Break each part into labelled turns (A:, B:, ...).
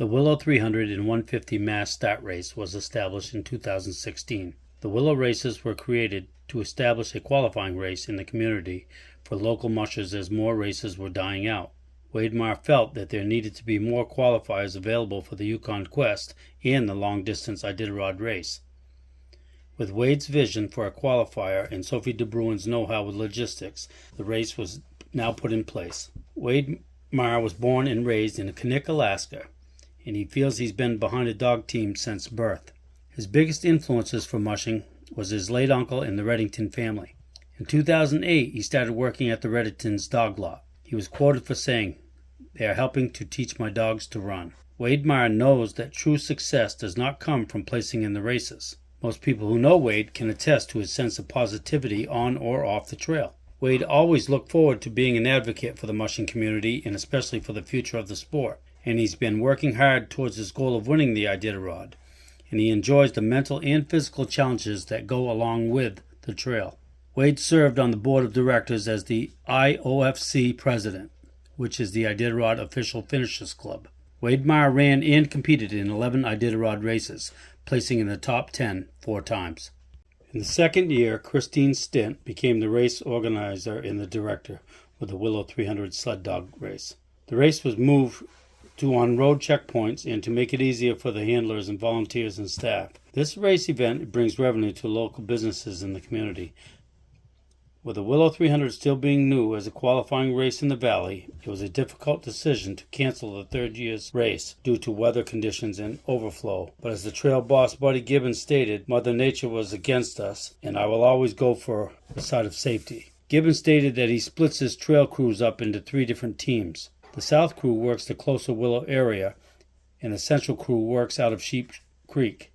A: The Willow 300 and 150 mass start race was established in 2016. The Willow races were created to establish a qualifying race in the community for local mushers as more races were dying out. Wade Marr felt that there needed to be more qualifiers available for the Yukon Quest and the long-distance Iditarod race. With Wade's vision for a qualifier and Sophie DeBruin's know-how with logistics, the race was now put in place. Wade Marr was born and raised in Knik, Alaska, and he feels he's been behind a dog team since birth. His biggest influences for mushing was his late uncle and the Reddington family. In 2008, he started working at the Reddington's dog lot. He was quoted for saying, "They are helping to teach my dogs to run." Wade Marr knows that true success does not come from placing in the races. Most people who know Wade can attest to his sense of positivity on or off the trail. Wade always looked forward to being an advocate for the mushing community and especially for the future of the sport. And he's been working hard towards his goal of winning the Iditarod. And he enjoys the mental and physical challenges that go along with the trail. Wade served on the board of directors as the IOFC president, which is the Iditarod Official Finishers Club. Wade Marr ran and competed in 11 Iditarod races, placing in the top 10 4 times. In the second year, Christine Stint became the race organizer and the director with the Willow 300 sled dog race. The race was moved to on-road checkpoints and to make it easier for the handlers and volunteers and staff. This race event brings revenue to local businesses in the community. With the Willow 300 still being new as a qualifying race in the valley, it was a difficult decision to cancel the third year's race due to weather conditions and overflow. But as the trail boss Buddy Gibbons stated, Mother Nature was against us, and I will always go for the side of safety. Gibbons stated that he splits his trail crews up into 3 different teams. The South crew works the closer Willow area, and the Central crew works out of Sheep Creek.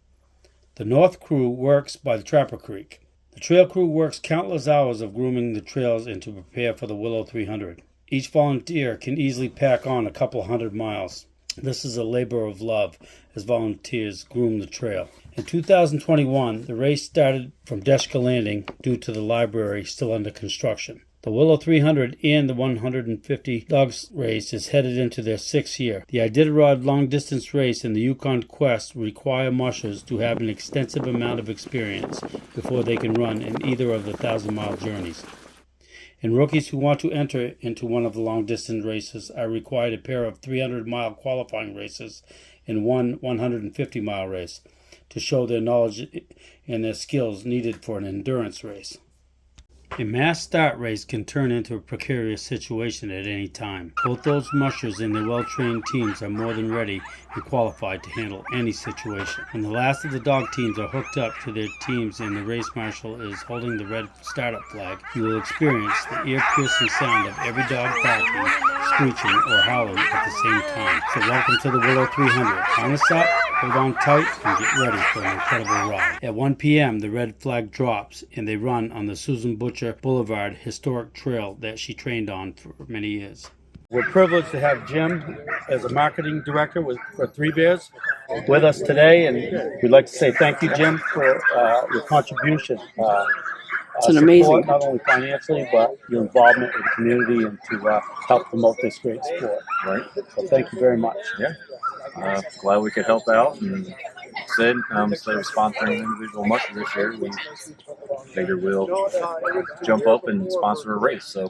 A: The North crew works by the Trapper Creek. The trail crew works countless hours of grooming the trails and to prepare for the Willow 300. Each volunteer can easily pack on a couple 100 miles. This is a labor of love as volunteers groom the trail. In 2021, the race started from Deshka Landing due to the library still under construction. The Willow 300 and the 150 dogs race is headed into their 6th year. The Iditarod long distance race and the Yukon Quest require mushers to have an extensive amount of experience before they can run in either of the 1,000-mile journeys. And rookies who want to enter into one of the long distance races are required a pair of 300-mile qualifying races and one 150-mile race to show their knowledge and their skills needed for an endurance race. A mass start race can turn into a precarious situation at any time. Both those mushers and their well-trained teams are more than ready and qualified to handle any situation. When the last of the dog teams are hooked up to their teams and the race marshal is holding the red startup flag, you will experience the ear-piercing sound of every dog barking, screeching, or howling at the same time. So welcome to the Willow 300. Harness up, hold on tight, and get ready for an incredible ride. At 1 p.m., the red flag drops, and they run on the Susan Butcher Boulevard historic trail that she trained on for many years. We're privileged to have Jim as a marketing director for Three Bears with us today, and we'd like to say thank you, Jim, for your contribution.
B: It's an amazing
A: support, not only financially, but your involvement in the community and to help promote this great sport.
C: Right.
A: So thank you very much.
C: Yeah. Glad we could help out. And said instead of sponsoring individual mushers this year, we figured we'll jump up and sponsor a race. So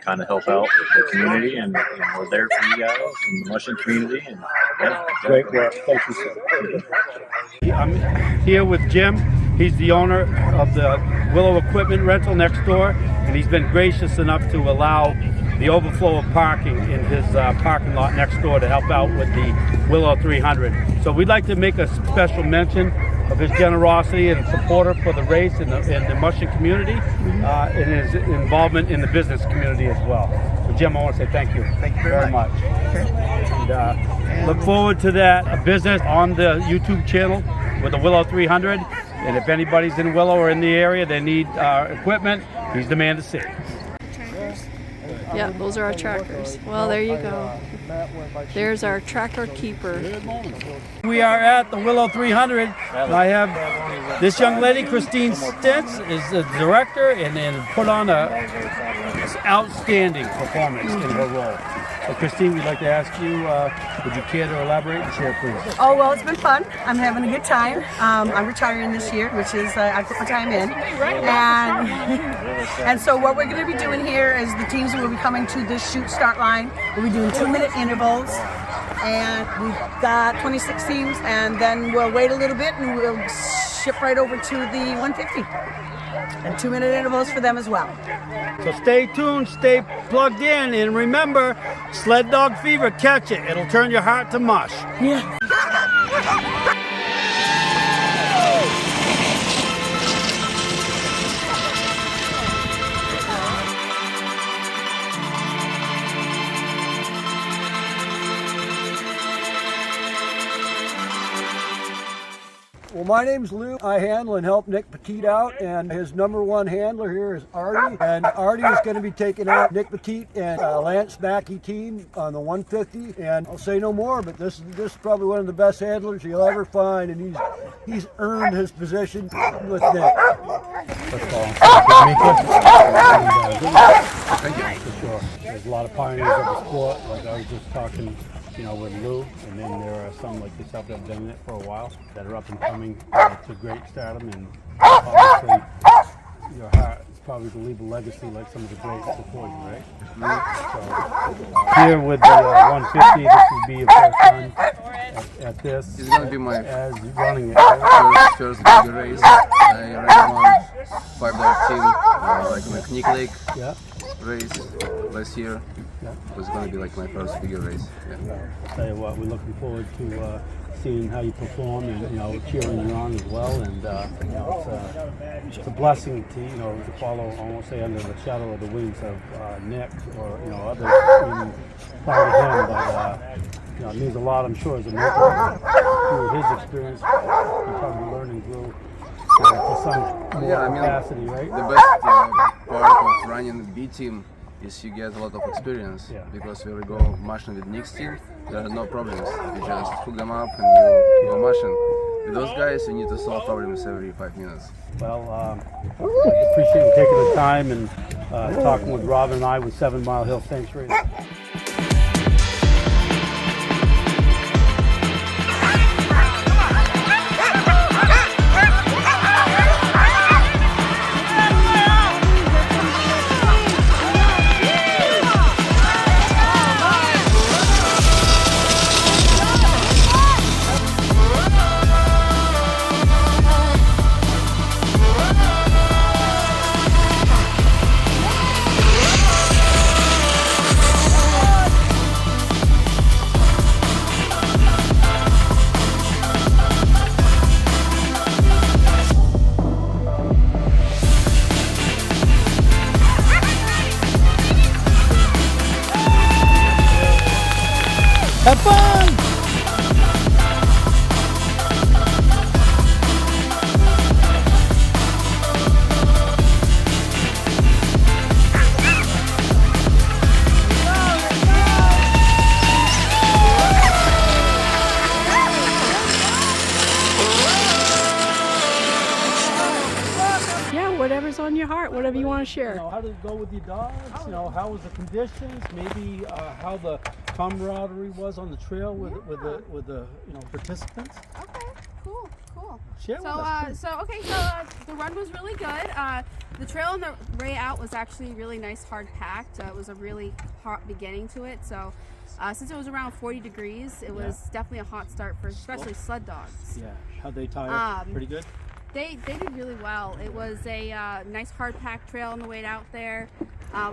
C: kind of help out the community, and we're there for you guys and the mushing community. And yeah,
A: great work. Thank you, sir. I'm here with Jim. He's the owner of the Willow Equipment Rental next door, and he's been gracious enough to allow the overflow of parking in his parking lot next door to help out with the Willow 300. So we'd like to make a special mention of his generosity and support for the race and the mushing community, and his involvement in the business community as well. So Jim, I want to say thank you.
D: Thank you very much.
A: And look forward to that business on the YouTube channel with the Willow 300. And if anybody's in Willow or in the area, they need equipment, he's the man to see.
B: Yeah, those are our trackers. Well, there you go. There's our tracker keeper.
A: We are at the Willow 300. And I have this young lady, Christine Stintz, is the director and put on a outstanding performance in her role. So Christine, we'd like to ask you, would you care to elaborate and share, please?
D: Oh, well, it's been fun. I'm having a good time. I'm retiring this year, which is, I put my time in. And so what we're going to be doing here is the teams will be coming to this shoot start line. We'll be doing 2-minute intervals. And we've got 26 teams, and then we'll wait a little bit and we'll ship right over to the 150. And 2-minute intervals for them as well.
A: So stay tuned, stay plugged in, and remember, sled dog fever, catch it. It'll turn your heart to mush.
D: Yeah.
E: Well, my name's Lou. I handle and help Nick Petit out, and his #1 handler here is Artie. And Artie is going to be taking out Nick Petit and Lance Mackey team on the 150. And I'll say no more, but this is probably one of the best handlers you'll ever find, and he's earned his position with Nick.
A: First of all, good to meet you. Thank you. For sure. There's a lot of pioneers of the sport. Like I was just talking, with Lou, and then there are some like yourself that have done it for a while that are up and coming to great stardom, and obviously your heart is probably to leave a legacy like some of the greats before you, right? So here with the 150, this will be your first time at this.
F: It's gonna be my
A: as running it.
F: first big race. I ran one $5 team, like on a Knick Lake race last year.
A: Yeah.
F: It was going to be like my first bigger race. Yeah.
A: I'll tell you what, we're looking forward to seeing how you perform and cheering you on as well. And it's a blessing to follow, I won't say under the shadow of the wings of Nick or others even prior to him, but it means a lot, I'm sure, as a mentor through his experience. You probably learn and grew to some more capacity, right?
F: The best part of running the B team is you get a lot of experience, because when you go mushing with Nick's team, there are no problems. You just hook them up and you go mushing. With those guys, you need to solve problems every 5 minutes.
A: Well, appreciate you taking the time and talking with Robin and I with 7 Mile Hill. Thanks, Ray. Have fun!
B: Whatever's on your heart, whatever you want to share.
A: How did it go with your dogs? How was the conditions? Maybe how the camaraderie was on the trail with the participants.
G: Okay, cool.
A: Share with us.
G: So the run was really good. The trail on the way out was actually really nice, hard packed. It was a really hot beginning to it. So since it was around 40 degrees, it was definitely a hot start for especially sled dogs.
A: Yeah. How'd they tire? Pretty good.
G: They did really well. It was a nice hard packed trail on the way out there.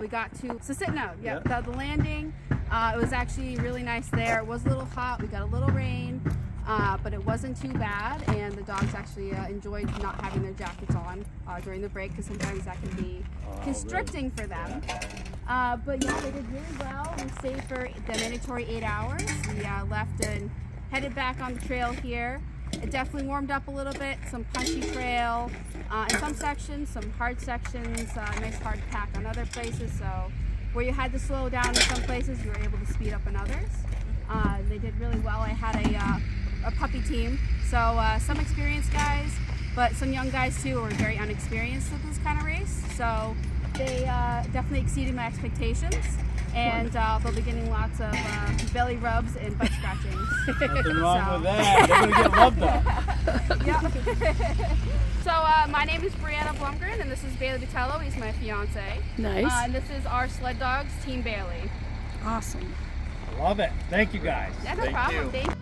G: We got to the landing. It was actually really nice there. It was a little hot. We got a little rain, but it wasn't too bad. And the dogs actually enjoyed not having their jackets on during the break, because sometimes that can be constricting for them. But yeah, they did really well. We stayed for the mandatory 8 hours. We left and headed back on the trail here. It definitely warmed up a little bit, some punchy trail in some sections, some hard sections, nice hard pack on other places. So where you had to slow down in some places, you were able to speed up in others. They did really well. I had a puppy team, so some experienced guys, but some young guys too who were very unexperienced with this kind of race. So they definitely exceeded my expectations. And they'll be getting lots of belly rubs and butt scratchings.
A: Nothing wrong with that. They're going to get loved up.
G: Yeah. So my name is Brianna Blumgren, and this is Bailey Vitello. He's my fiance.
B: Nice.
G: And this is our sled dogs, Team Bailey.
B: Awesome.
A: I love it. Thank you guys.
G: Yeah, no problem. Thank you.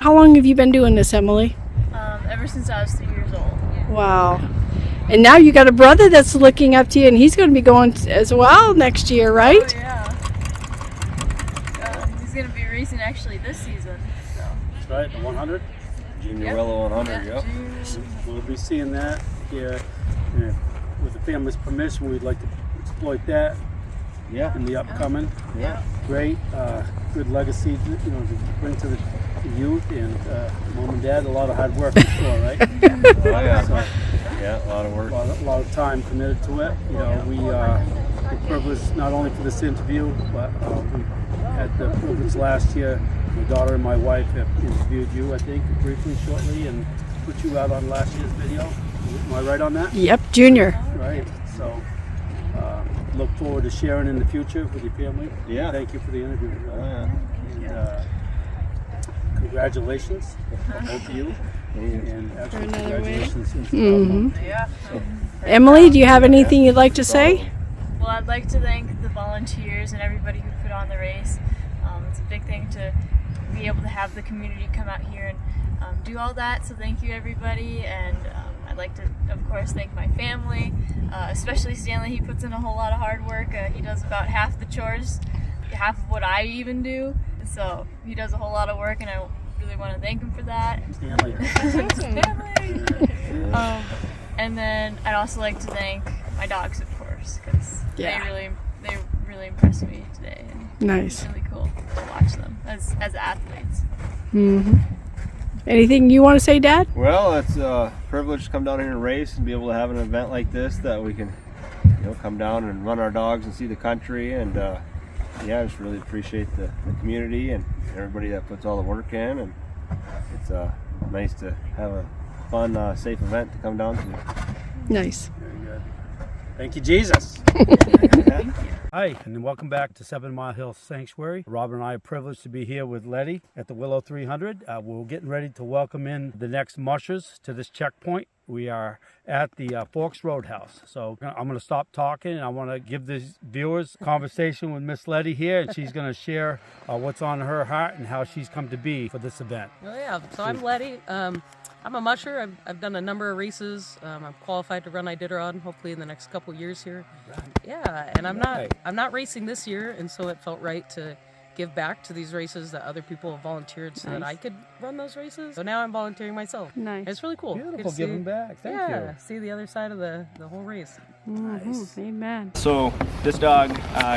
B: How long have you been doing this, Emily?
H: Ever since I was 3 years old.
B: Wow. And now you got a brother that's looking up to you, and he's going to be going as well next year, right?
H: Oh, yeah. He's going to be racing actually this season. So.
A: That's right, the 100.
I: Junior Willow 100, yep.
A: We'll be seeing that here. And with the family's permission, we'd like to exploit that in the upcoming.
I: Yeah.
A: Great, good legacy, you know, to bring to the youth and mom and dad. A lot of hard work, for sure, right?
I: Oh, yeah.
A: So,
I: Yeah, a lot of work.
A: a lot of time committed to it. You know, we're privileged not only for this interview, but we had the privilege last year. My daughter and my wife have interviewed you, I think, briefly, shortly, and put you out on last year's video. Am I right on that?
B: Yep, Junior.
A: Right. So, look forward to sharing in the future with your family.
I: Yeah.
A: Thank you for the interview.
I: Oh, yeah.
A: And, congratulations, both of you. And actually,
B: another win.
A: congratulations.
B: Emily, do you have anything you'd like to say?
H: Well, I'd like to thank the volunteers and everybody who put on the race. It's a big thing to be able to have the community come out here and do all that. So thank you, everybody. And I'd like to, of course, thank my family, especially Stanley. He puts in a whole lot of hard work. He does about half the chores, half of what I even do. So he does a whole lot of work, and I really want to thank him for that.
A: Stanley.
H: And then I'd also like to thank my dogs, of course, because
B: Yeah.
H: they really impressed me today. And
B: Nice.
H: it's really cool to watch them as athletes.
B: Anything you want to say, Dad?
I: Well, it's a privilege to come down here and race and be able to have an event like this that we can, come down and run our dogs and see the country. And I just really appreciate the community and everybody that puts all the work in. And it's nice to have a fun, safe event to come down to.
B: Nice.
A: Very good. Thank you, Jesus. Hi, and welcome back to 7 Mile Hill Sanctuary. Robert and I are privileged to be here with Letty at the Willow 300. We're getting ready to welcome in the next mushers to this checkpoint. We are at the Forks Roadhouse. So I'm going to stop talking, and I want to give the viewers a conversation with Miss Letty here, and she's going to share what's on her heart and how she's come to be for this event.
J: Oh yeah, so I'm Letty. I'm a musher. I've done a number of races. I'm qualified to run Iditarod, hopefully in the next couple years here. Yeah, and I'm not racing this year, and so it felt right to give back to these races that other people have volunteered so that I could run those races. So now I'm volunteering myself.
B: Nice.
J: It's really cool.
A: Beautiful, giving back. Thank you.
J: See the other side of the whole race.
B: Nice. Amen.
K: So this dog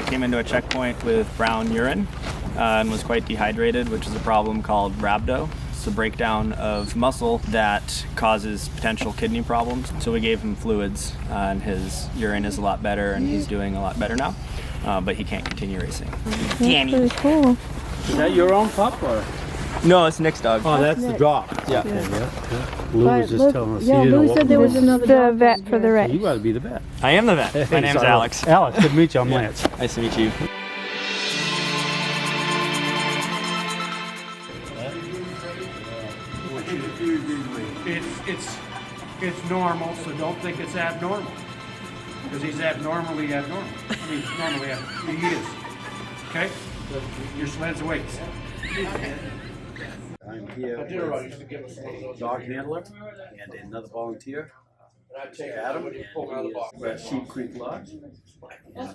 K: came into a checkpoint with brown urine and was quite dehydrated, which is a problem called rhabdo. It's a breakdown of muscle that causes potential kidney problems. So we gave him fluids and his urine is a lot better and he's doing a lot better now. But he can't continue racing.
B: That's pretty cool.
A: Is that your own pup or?
K: No, it's Nick's dog.
A: Oh, that's the drop.
K: Yeah.
A: Lou was just telling us.
B: Yeah, Lou said there was another
L: The vet for the race.
A: You got to be the vet.
K: I am the vet. My name's Alex.
A: Alex, good to meet you. I'm Lance.
K: Nice to meet you.
A: It's normal, so don't think it's abnormal. Because he's abnormally abnormal. I mean, normally he is. Okay? Your sleds away. I'm here with a dog handler and another volunteer, Adam, and we're at Sheep Creek Lodge. We have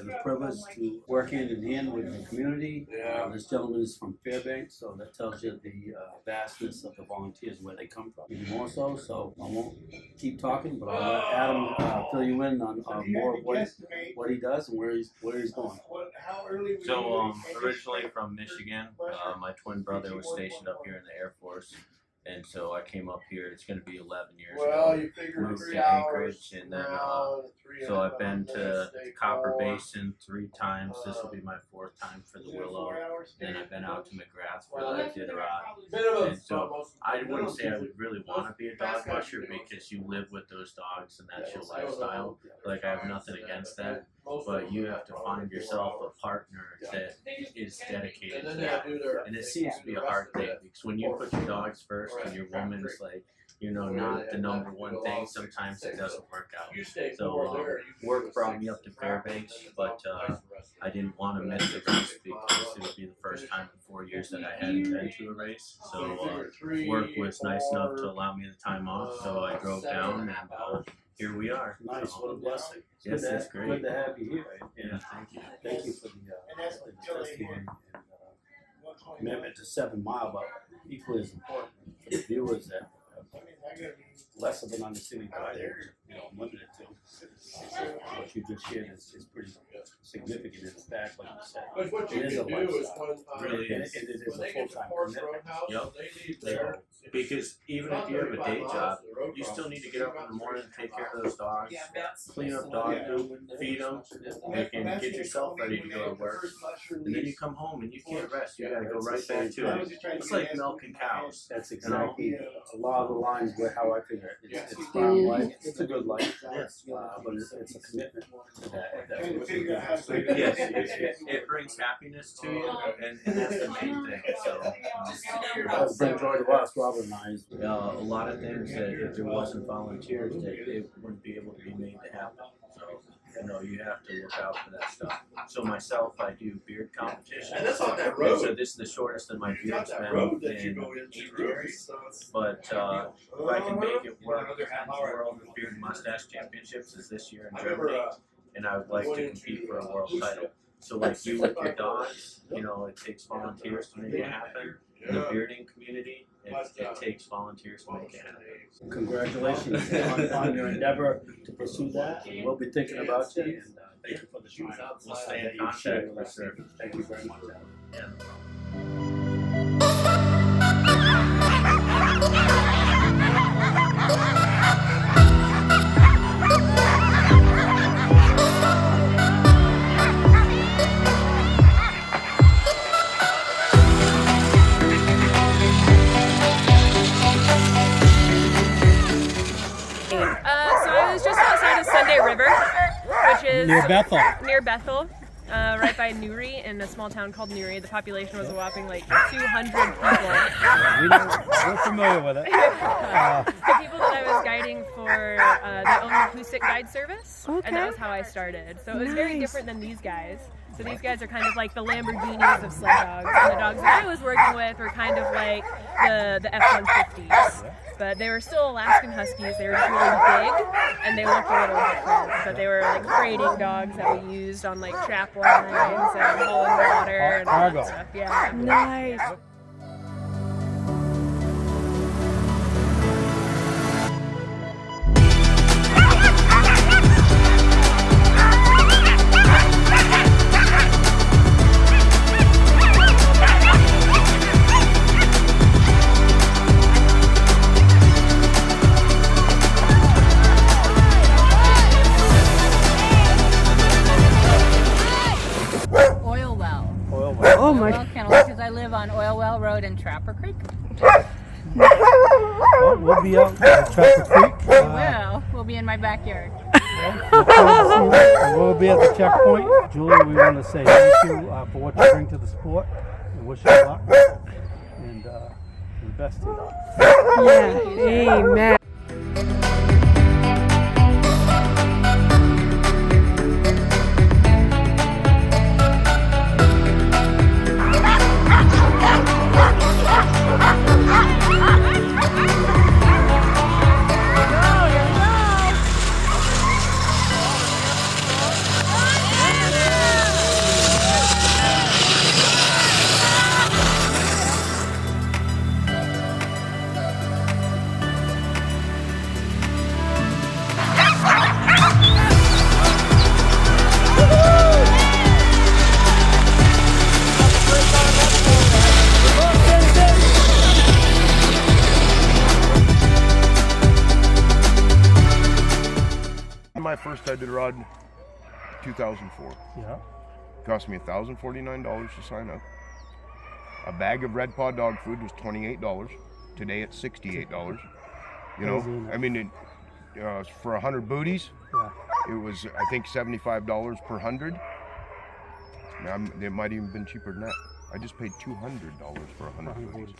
A: the privilege to work hand in hand with the community. This gentleman is from Fairbanks, so that tells you the vastness of the volunteers, where they come from. Even more so I won't keep talking, but I'll let Adam fill you in on more of what he does and where he's going.
C: So originally from Michigan, my twin brother was stationed up here in the Air Force. And so I came up here. It's going to be 11 years ago.
M: You figured
C: moved
M: 3
C: to
M: hours.
C: Anchorage, and then so I've been to the Copper Basin 3 times. This will be my 4th time for the Willow. Then I've been out to McGrath for the Iditarod. And so I wouldn't say I would really want to be a dog musher because you live with those dogs and that's your lifestyle. Like I have nothing against that. But you have to find yourself a partner that is dedicated to that. And it seems to be a hard thing because when you put your dogs first and your woman's like,
L: not the number one thing. Sometimes it doesn't work out. So work brought me up to Fairbanks, but I didn't want to miss the race because it would be the first time in 4 years that I hadn't been to a race. So work was nice enough to allow me the time off, so I drove down, and here we are.
A: Nice, what a blessing.
L: Yes, it's great.
A: Good to have you here.
L: Yeah, thank you.
A: Thank you for the testimony and commitment to 7 Mile, but equally as important for the viewers that have less of an understanding that I am limited to. What you just shared is pretty significant in fact, like you said. It is a lifestyle.
L: Really
A: and
L: is.
A: it is a full-time commitment.
L: Yep. Because even if you have a day job, you still need to get up in the morning and take care of those dogs, clean up dog food, feed them, and get yourself ready to go to work. And then you come home and you can't rest. You gotta go right back to it. It's like milking cows.
A: That's exactly a lot of the lines where how I figure it. It's farm life. It's a good life.
L: Yes.
A: But it's a commitment to that.
L: Yes, it brings happiness to you, and that's the main thing. So,
A: It's been joy to us, Robert and I.
L: a lot of things that if there wasn't volunteers, that it wouldn't be able to be made to happen. So, you have to look out for that stuff. So myself, I do beard competition. And that's on that road. So this is the shortest that my beard's been in 8 years. But if I can make it work, the World Beard Mustache Championships is this year in Germany, and I would like to compete for a world title. So like you with your dogs, it takes volunteers to make it happen. In the bearding community, it takes volunteers to make it happen.
A: Congratulations on your endeavor to pursue that. We'll be thinking about you, and thank you for the time.
L: We'll stay in contact for sure.
A: Thank you very much.
L: Yeah.
M: Which is
A: near Bethel.
M: Near Bethel, right by Newry, in a small town called Newry. The population was a whopping like 200 people.
A: We're familiar with it.
M: The people that I was guiding for, they own an acoustic guide service, and that was how I started. So it was very different than these guys. So these guys are kind of like the Lamborghinis of sled dogs, and the dogs that I was working with were kind of like the F-150s. But they were still Alaskan Huskies. They were just really big, and they looked a little different. But they were like freighting dogs that we used on like trap lines and hauling water and all that stuff. Yeah.
B: Nice.
N: Oh my! Because I live on Oil Well Road in Trapper Creek.
A: Well, we'll be out at Trapper Creek.
N: We'll be in my backyard.
A: We'll be at the checkpoint. Julie, we want to say thank you for what you bring to the sport, and wish you luck and the best to you.
B: Yeah, amen.
O: My first Iditarod, 2004.
A: Yeah.
O: Cost me $1,049 to sign up. A bag of Red Paw dog food was $28. Today it's $68. I mean, for 100 booties, it was I think $75 per 100. It might even been cheaper than that. I just paid $200 for 100 booties.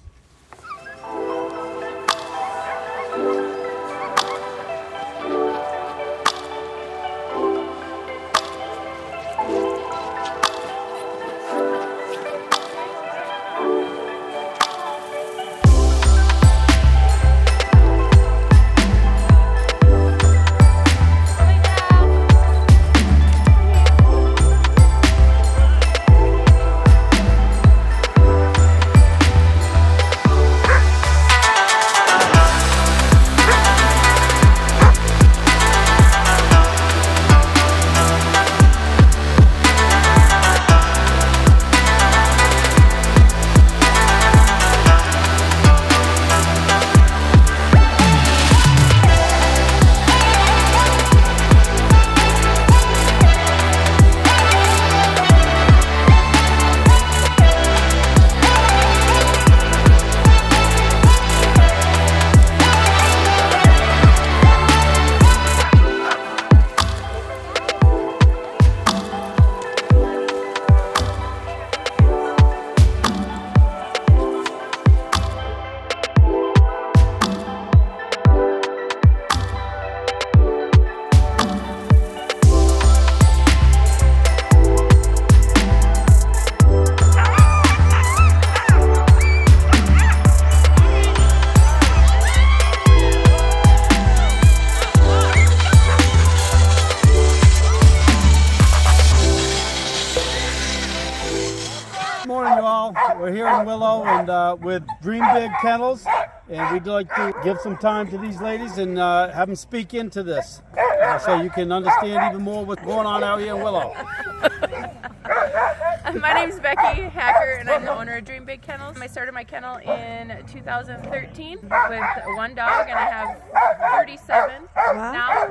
A: We're here in Willow and with Dream Big Kennels, and we'd like to give some time to these ladies and have them speak into this so you can understand even more what's going on out here in Willow.
M: My name's Becky Hacker, and I'm the owner of Dream Big Kennels. I started my kennel in 2013 with one dog, and I have 37 now.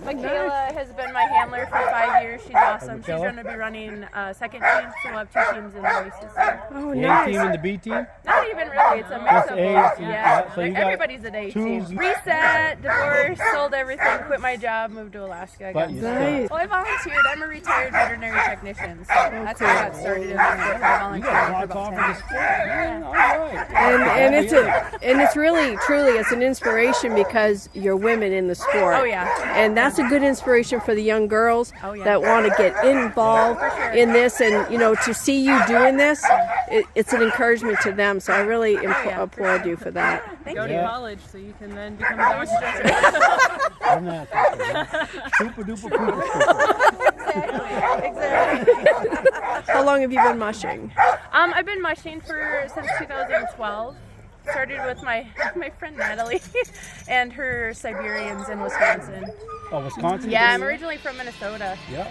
M: MICHAELA has been my handler for 5 years. She's awesome. She's going to be running second team, so we'll have 2 teams in the races.
A: Oh, the A team and the B team?
M: Not even really. It's a mix of both. Yeah,
A: so
M: like everybody's an A team. Reset, divorced, sold everything, quit my job, moved to Alaska. Well, I volunteered. I'm a retired veterinary technician, so that's how I got started in the sport. I volunteered for about 10 years.
B: And it's really, truly, it's an inspiration because you're women in the sport.
M: Oh, yeah.
B: And that's a good inspiration for the young girls that want to get involved in this. And, you know, to see you doing this, it's an encouragement to them. So I really applaud you for that.
M: Go to college so you can then become a dog instructor.
A: Super duper pooper.
B: Exactly. How long have you been mushing?
M: I've been mushing since 2012. Started with my friend Natalie and her Siberians in Wisconsin.
A: Oh, Wisconsin?
M: Yeah, I'm originally from Minnesota.
A: Yeah.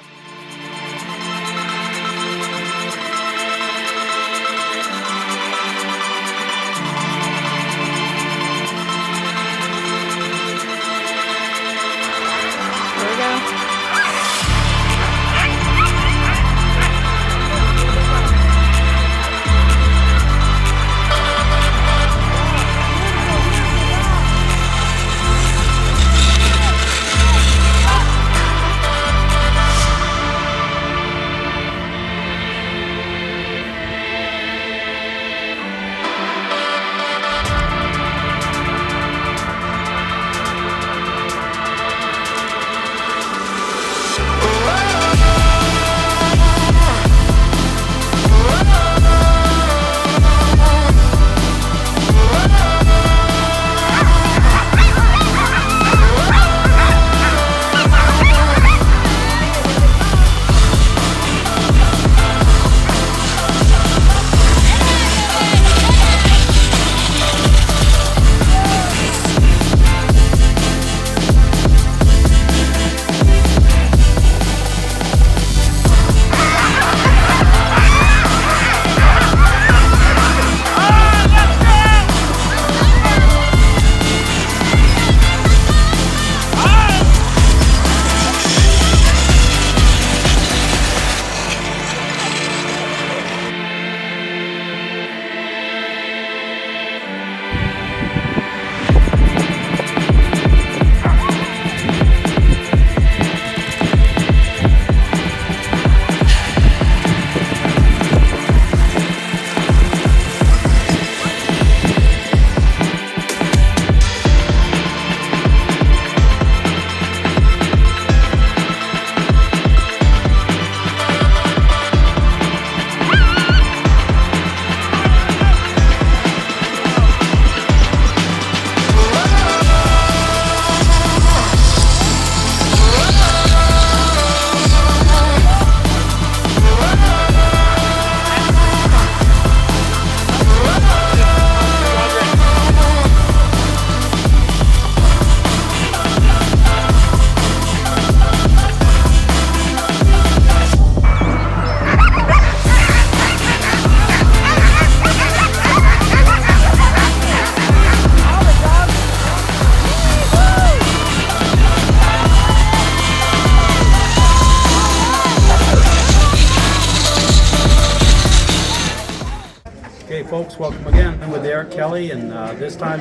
A: folks, welcome again. I'm with Eric Kelly, and this time,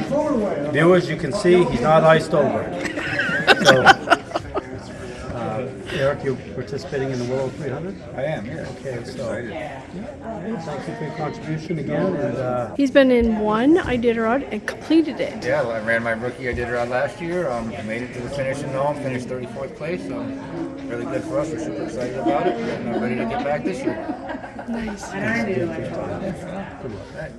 A: viewers, you can see he's not iced over. So, Eric, you're participating in the Willow 300?
P: I am, yeah.
A: Okay, so thank you for your contribution again. And
B: He's been in one Iditarod and completed it.
P: Yeah, well, I ran my rookie Iditarod last year. Made it to the finish in Nome, finished 34th place. Really good for us. We're super excited about it, and I'm ready to get back this year.
B: Nice.
A: Good luck.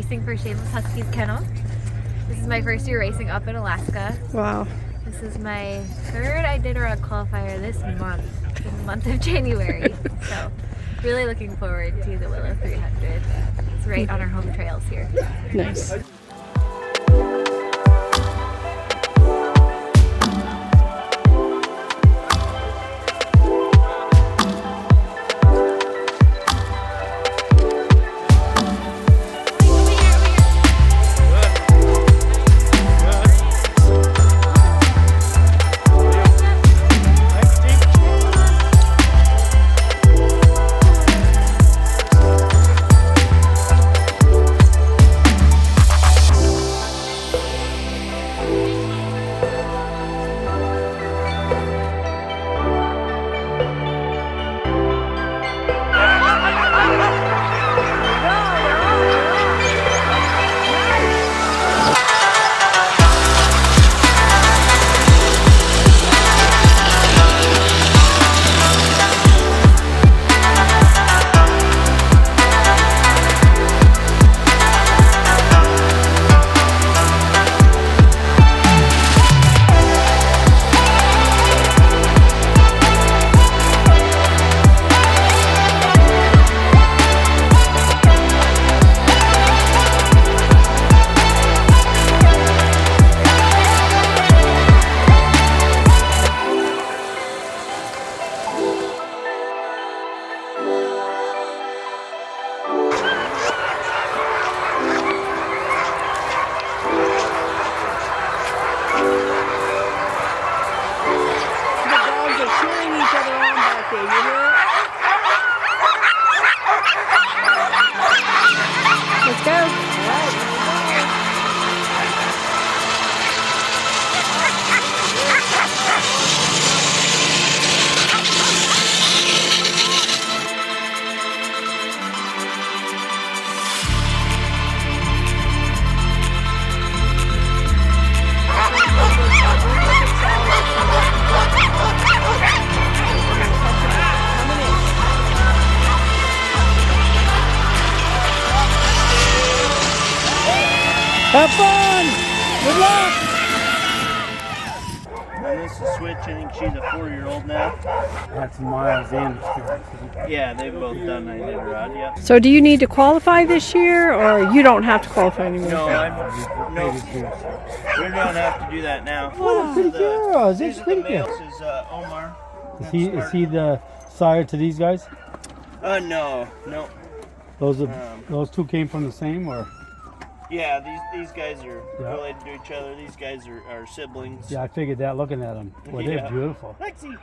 Q: racing for Shameless Huskies Kennel. This is my first year racing up in Alaska.
B: Wow. This
Q: is my third Iditarod qualifier this month, in the month of January. So really looking forward to the Willow 300. It's right on our home trails here.
B: Nice. Can you hear it? Let's go. All right, here we go.
A: Have fun! Good luck!
R: And this is Switch. I think she's a 4-year-old now.
A: That's Miles and
R: Yeah, they've both done Iditarod, yeah.
B: So do you need to qualify this year, or you don't have to qualify anymore?
R: No, no, we don't have to do that now.
A: Oh, pretty girls.
R: These are the males is Omar.
A: Is he the sire to these guys?
R: No.
A: Those two came from the same, or?
R: Yeah, these guys are related to each other. These guys are siblings.
A: Yeah, I figured that looking at them. Well, they're beautiful.
R: Lexi.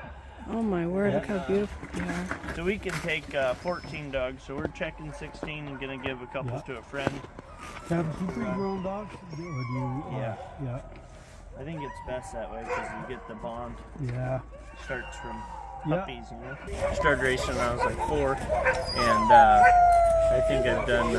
B: Oh my word, look how beautiful they are.
R: So we can take 14 dogs. So we're checking 16 and gonna give a couple to a friend.
A: Can you breed your own dogs? Or do you,
R: yeah. I think it's best that way because you get the bond.
A: Yeah.
R: Starts from puppies, you know. Started racing when I was like 4, and I think I've done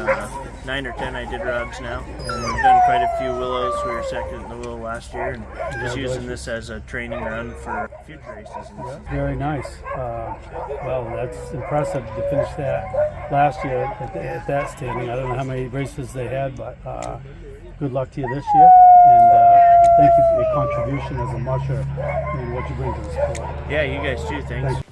R: 9 or 10 Iditarods now, and we've done quite a few Willows. We were second in the Willow last year, and just using this as a training run for future races.
A: Very nice. Well, that's impressive to finish that last year at that standing. I don't know how many races they had, but good luck to you this year, and thank you for your contribution as a musher and what you bring to the sport.
R: Yeah, you guys too. Thanks.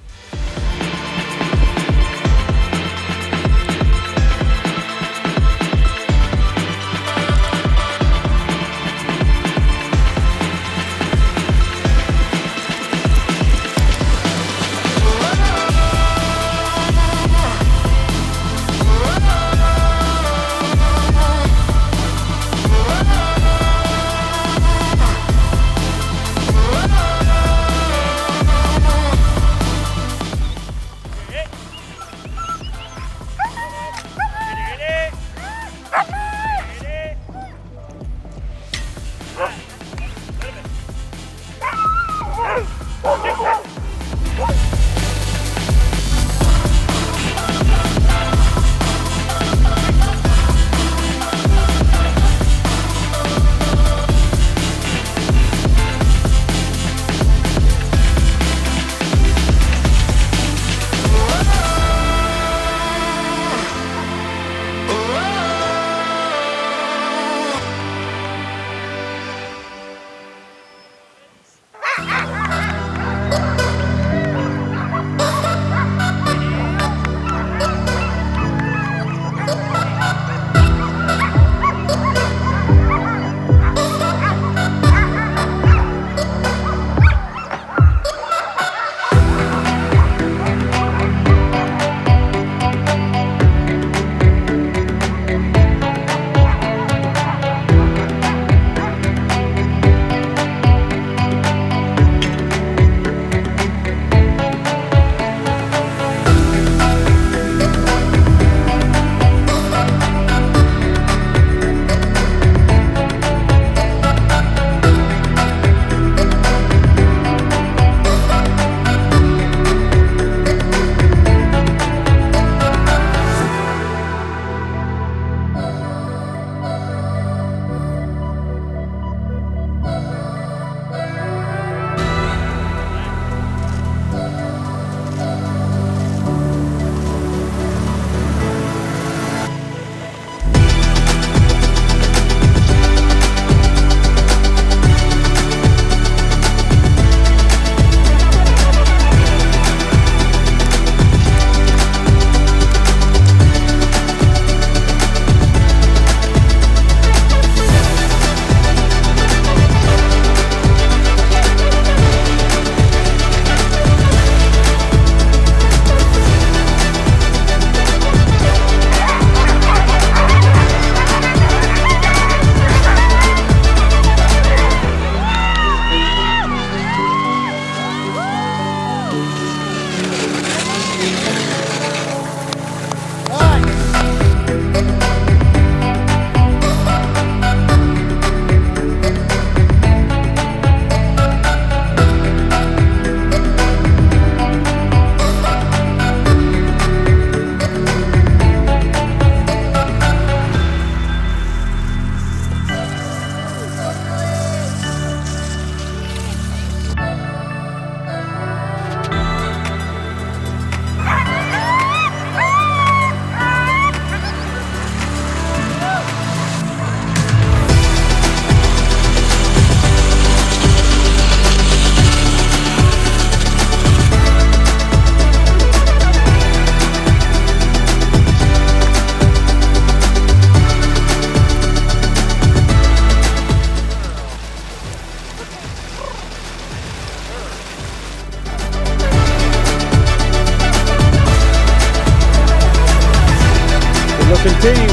E: will continue.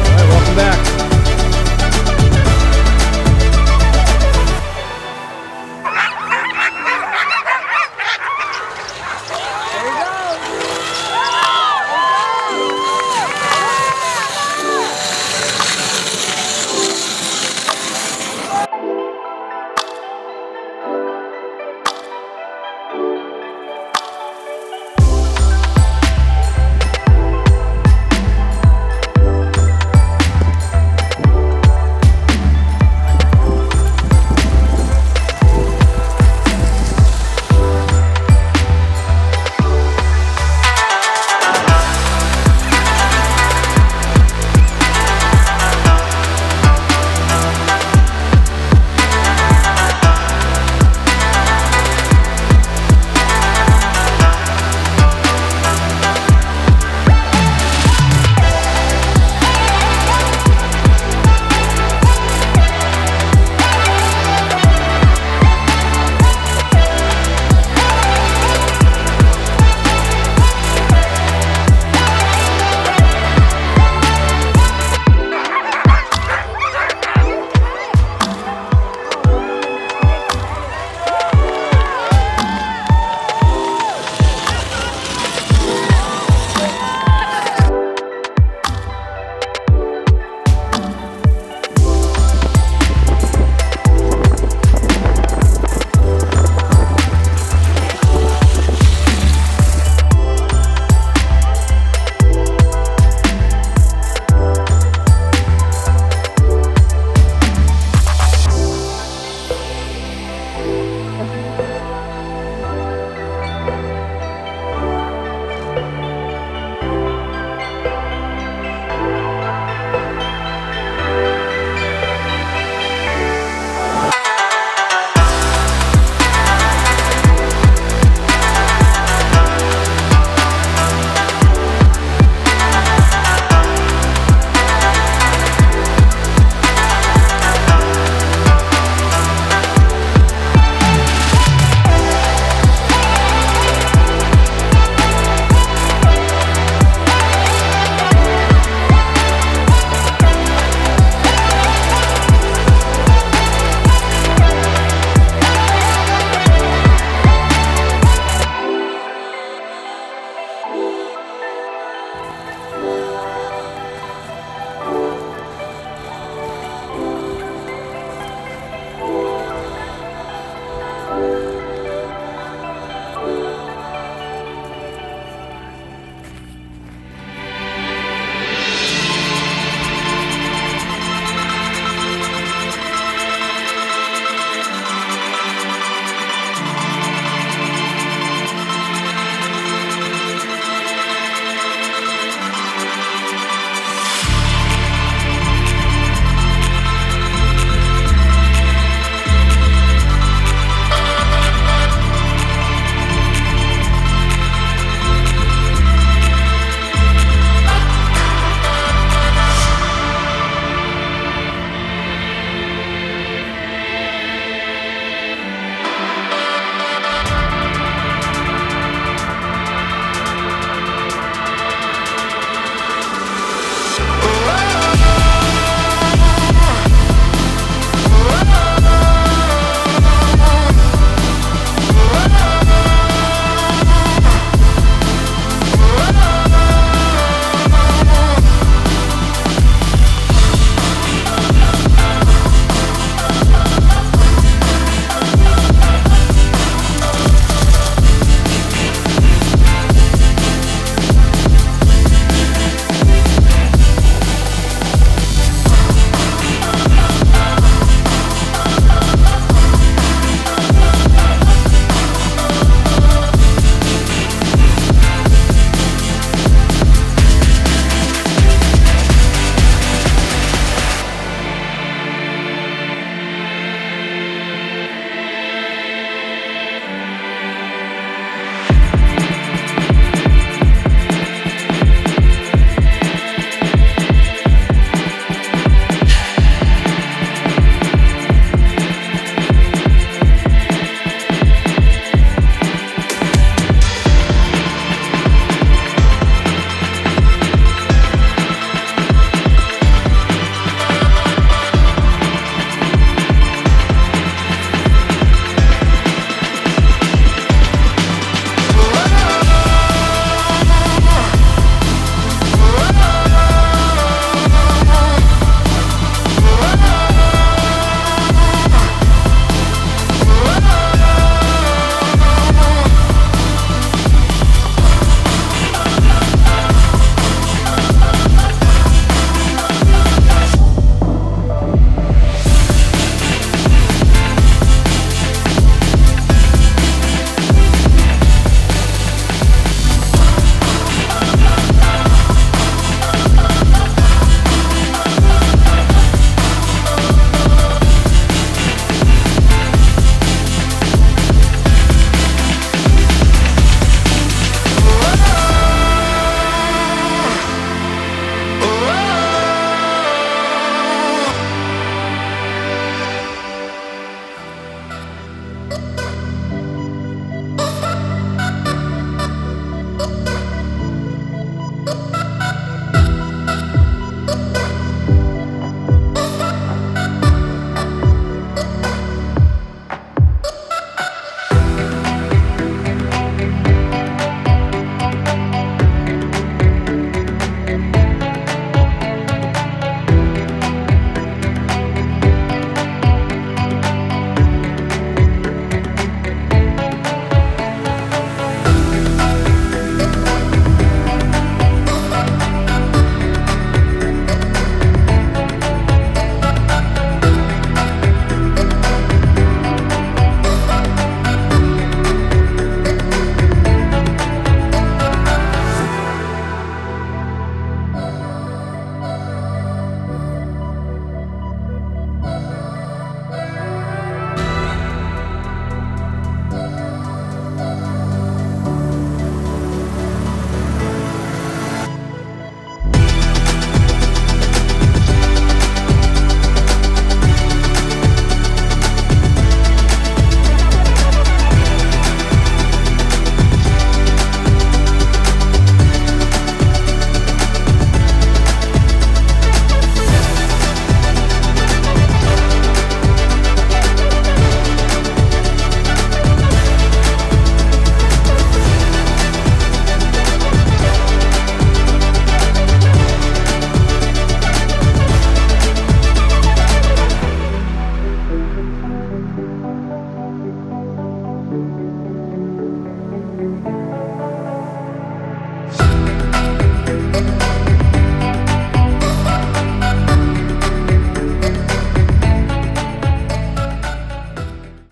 E: All right, welcome back.